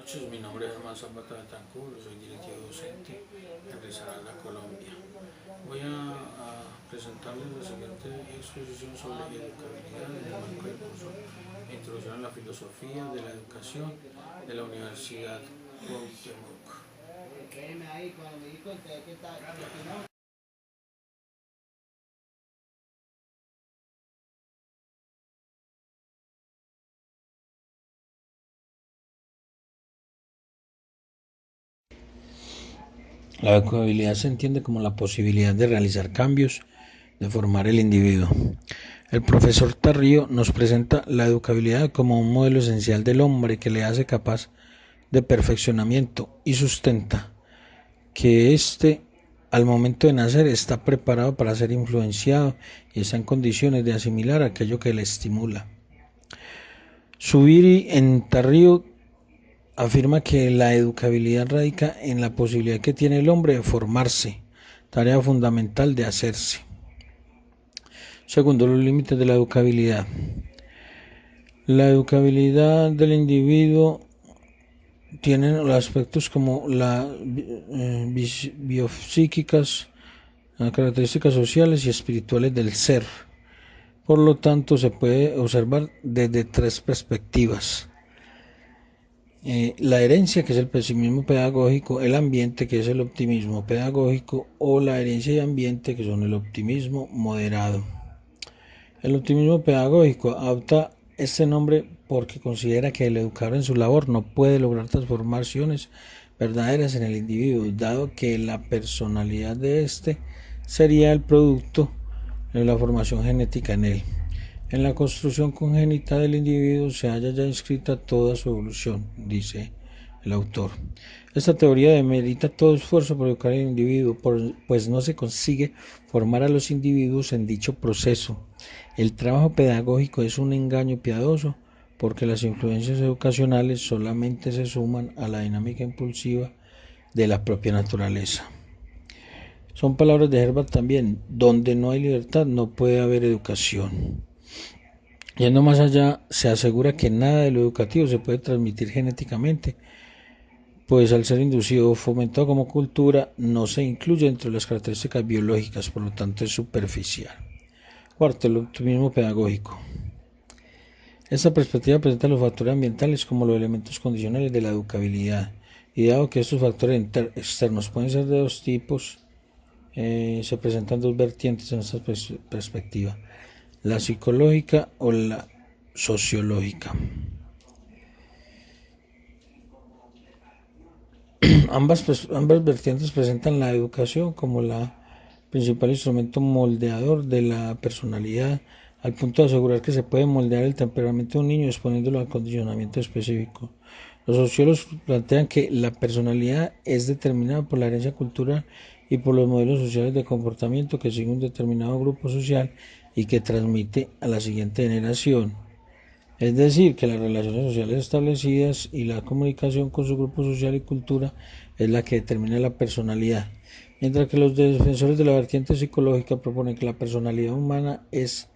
Noches, mi nombre es Germán Zapata Betancur, soy directivo docente en Risaralda, Colombia. Voy a presentarles la siguiente exposición sobre educabilidad en el marco del curso Introducción a la Filosofía de la Educación de la Universidad Cuauhtémoc. La educabilidad se entiende como la posibilidad de realizar cambios, de formar el individuo. El profesor Tarrío nos presenta la educabilidad como un modelo esencial del hombre que le hace capaz de perfeccionamiento y sustenta que éste al momento de nacer está preparado para ser influenciado y está en condiciones de asimilar aquello que le estimula. Zubiri en Tarrío afirma que la educabilidad radica en la posibilidad que tiene el hombre de formarse, tarea fundamental de hacerse. Segundo, los límites de la educabilidad. La educabilidad del individuo tiene aspectos como las biopsíquicas, las características sociales y espirituales del ser. Por lo tanto, se puede observar desde tres perspectivas. La herencia, que es el pesimismo pedagógico, el ambiente, que es el optimismo pedagógico, o la herencia y ambiente, que son el optimismo moderado. El optimismo pedagógico adopta este nombre porque considera que el educador en su labor no puede lograr transformaciones verdaderas en el individuo, dado que la personalidad de éste sería el producto de la formación genética en él. En la construcción congénita del individuo se halla ya inscrita toda su evolución, dice el autor. Esta teoría demerita todo esfuerzo por educar al individuo, pues no se consigue formar a los individuos en dicho proceso. El trabajo pedagógico es un engaño piadoso, porque las influencias educacionales solamente se suman a la dinámica impulsiva de la propia naturaleza. Son palabras de Herbart también: donde no hay libertad no puede haber educación. Yendo más allá, se asegura que nada de lo educativo se puede transmitir genéticamente, pues al ser inducido o fomentado como cultura, no se incluye entre las características biológicas, por lo tanto es superficial. Cuarto, el optimismo pedagógico. Esta perspectiva presenta los factores ambientales como los elementos condicionales de la educabilidad, y dado que estos factores externos pueden ser de dos tipos, se presentan dos vertientes en esta perspectiva: la psicológica o la sociológica. Ambas vertientes presentan la educación como la principal instrumento moldeador de la personalidad, al punto de asegurar que se puede moldear el temperamento de un niño exponiéndolo al condicionamiento específico. Los sociólogos plantean que la personalidad es determinada por la herencia cultural y por los modelos sociales de comportamiento que sigue un determinado grupo social y que transmite a la siguiente generación. Es decir, que las relaciones sociales establecidas y la comunicación con su grupo social y cultura es la que determina la personalidad, mientras que los defensores de la vertiente psicológica proponen que la personalidad humana es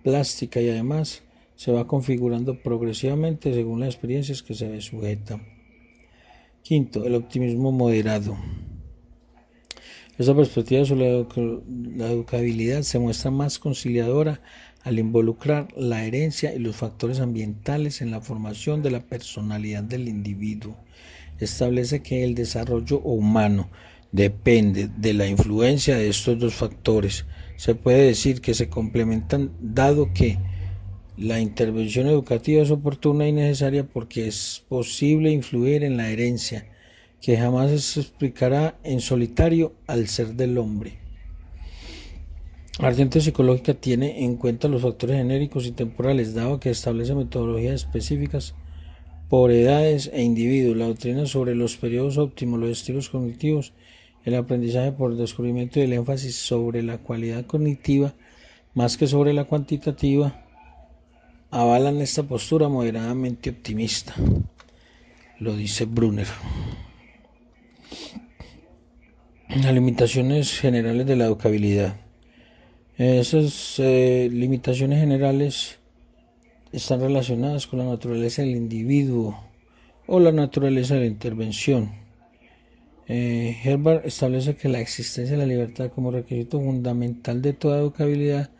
plástica y además se va configurando progresivamente según las experiencias que se sujetan. Quinto, el optimismo moderado. Esta perspectiva sobre la educabilidad se muestra más conciliadora al involucrar la herencia y los factores ambientales en la formación de la personalidad del individuo. Establece que el desarrollo humano depende de la influencia de estos dos factores. Se puede decir que se complementan, dado que la intervención educativa es oportuna y necesaria porque es posible influir en la herencia, que jamás se explicará en solitario al ser del hombre. La vertiente psicológica tiene en cuenta los factores genéricos y temporales, dado que establece metodologías específicas por edades e individuos. La doctrina sobre los periodos óptimos, los estilos cognitivos, el aprendizaje por descubrimiento y el énfasis sobre la cualidad cognitiva más que sobre la cuantitativa avalan esta postura moderadamente optimista, lo dice Brunner. Las limitaciones generales de la educabilidad. Esas limitaciones generales están relacionadas con la naturaleza del individuo, o la naturaleza de la intervención. Herbart establece que la existencia de la libertad como requisito fundamental de toda educabilidad.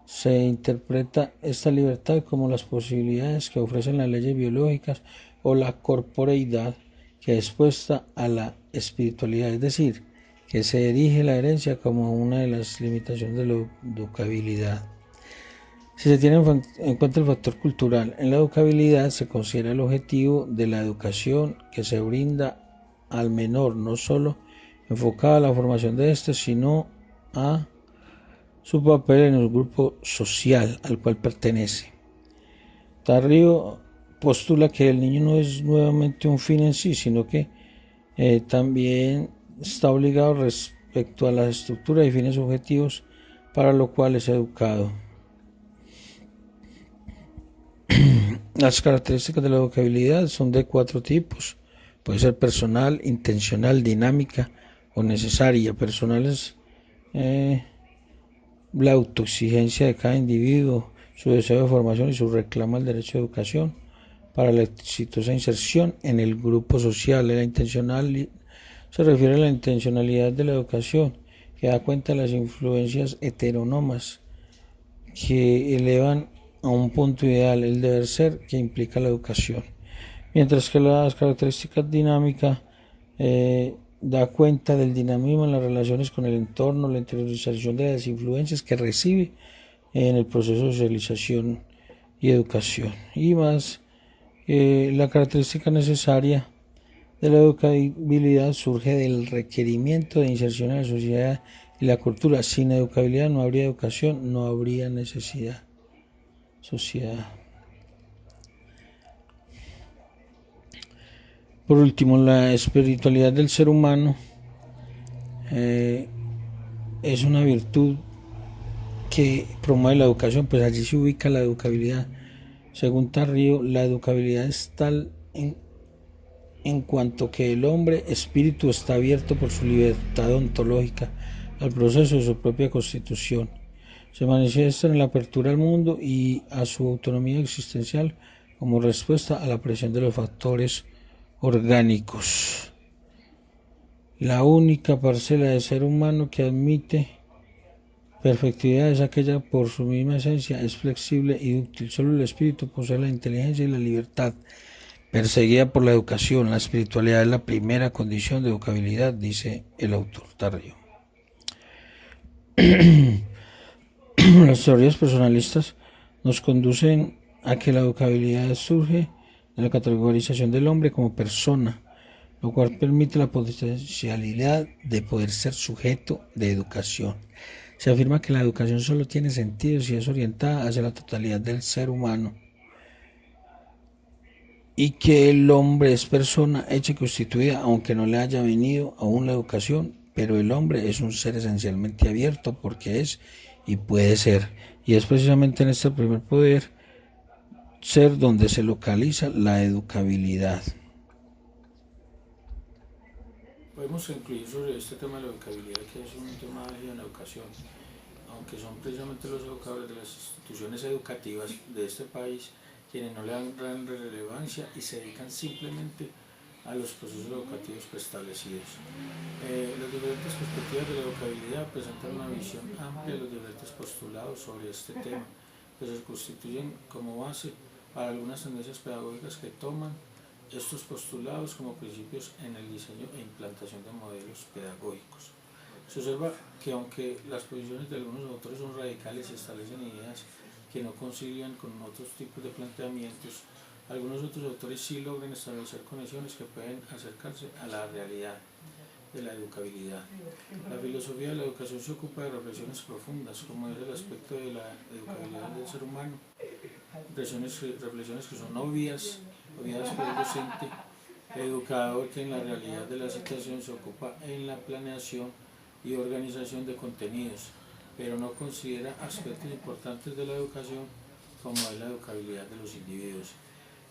Se interpreta esta libertad como las posibilidades que ofrecen las leyes biológicas o la corporeidad que es expuesta a la espiritualidad, es decir, que se erige la herencia como una de las limitaciones de la educabilidad. Si se tiene en cuenta el factor cultural en la educabilidad, se considera el objetivo de la educación que se brinda al menor, no solo enfocada a la formación de éste, sino a su papel en el grupo social al cual pertenece. Tarrio postula que el niño no es nuevamente un fin en sí, sino que también está obligado respecto a la estructura y fines objetivos para lo cual es educado. Las características de la educabilidad son de 4 tipos. Puede ser personal, intencional, dinámica o necesaria. Personal es la autoexigencia de cada individuo, su deseo de formación y su reclamo al derecho a educación para la exitosa inserción en el grupo social. La intencional se refiere a la intencionalidad de la educación, que da cuenta de las influencias heterónomas que elevan a un punto ideal el deber ser que implica la educación, mientras que las características dinámicas da cuenta del dinamismo en las relaciones con el entorno, la interiorización de las influencias que recibe en el proceso de socialización y educación. Y más, la característica necesaria de la educabilidad surge del requerimiento de inserción en la sociedad y la cultura. Sin educabilidad no habría educación, no habría necesidad. Sociedad. Por último, la espiritualidad del ser humano es una virtud que promueve la educación, pues allí se ubica la educabilidad. Según Tarrio, la educabilidad es tal en cuanto que el hombre espíritu está abierto por su libertad ontológica al proceso de su propia constitución. Se manifiesta en la apertura al mundo y a su autonomía existencial como respuesta a la presión de los factores orgánicos. La única parcela de ser humano que admite perfectividad es aquella por su misma esencia, es flexible y útil. Solo el espíritu posee la inteligencia y la libertad, perseguida por la educación. La espiritualidad es la primera condición de educabilidad, dice el autor Tarrio. Las teorías personalistas nos conducen a que la educabilidad surge de la categorización del hombre como persona, lo cual permite la potencialidad de poder ser sujeto de educación. Se afirma que la educación solo tiene sentido si es orientada hacia la totalidad del ser humano y que el hombre es persona hecha y constituida, aunque no le haya venido aún la educación, pero el hombre es un ser esencialmente abierto porque es y puede ser, y es precisamente en este primer poder ser donde se localiza la educabilidad. Podemos concluir sobre este tema de la educabilidad, que es un tema álgido en la educación, aunque son precisamente los educadores de las instituciones educativas de este país quienes no le dan gran relevancia y se dedican simplemente a los procesos educativos preestablecidos. Las diferentes perspectivas de la educabilidad presentan una visión amplia de los diferentes postulados sobre este tema, que se constituyen como base para algunas tendencias pedagógicas que toman estos postulados como principios en el diseño e implantación de modelos pedagógicos. Se observa que aunque las posiciones de algunos autores son radicales y establecen ideas que no concilian con otros tipos de planteamientos, algunos otros autores sí logran establecer conexiones que pueden acercarse a la realidad de la educabilidad. La filosofía de la educación se ocupa de reflexiones profundas, como es el aspecto de la educabilidad del ser humano, reflexiones que son obvias por el docente, educador que en la realidad de la situación se ocupa en la planeación y organización de contenidos, pero no considera aspectos importantes de la educación como es la educabilidad de los individuos.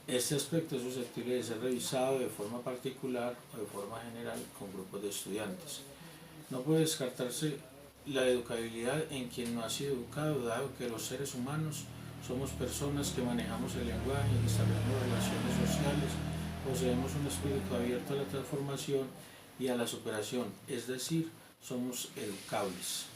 Este aspecto es susceptible de ser revisado de forma particular o de forma general con grupos de estudiantes. No puede descartarse la educabilidad en quien no ha sido educado, dado que los seres humanos somos personas que manejamos el lenguaje y establecemos relaciones sociales poseemos un espíritu abierto a la transformación y a la superación, es decir, somos educables.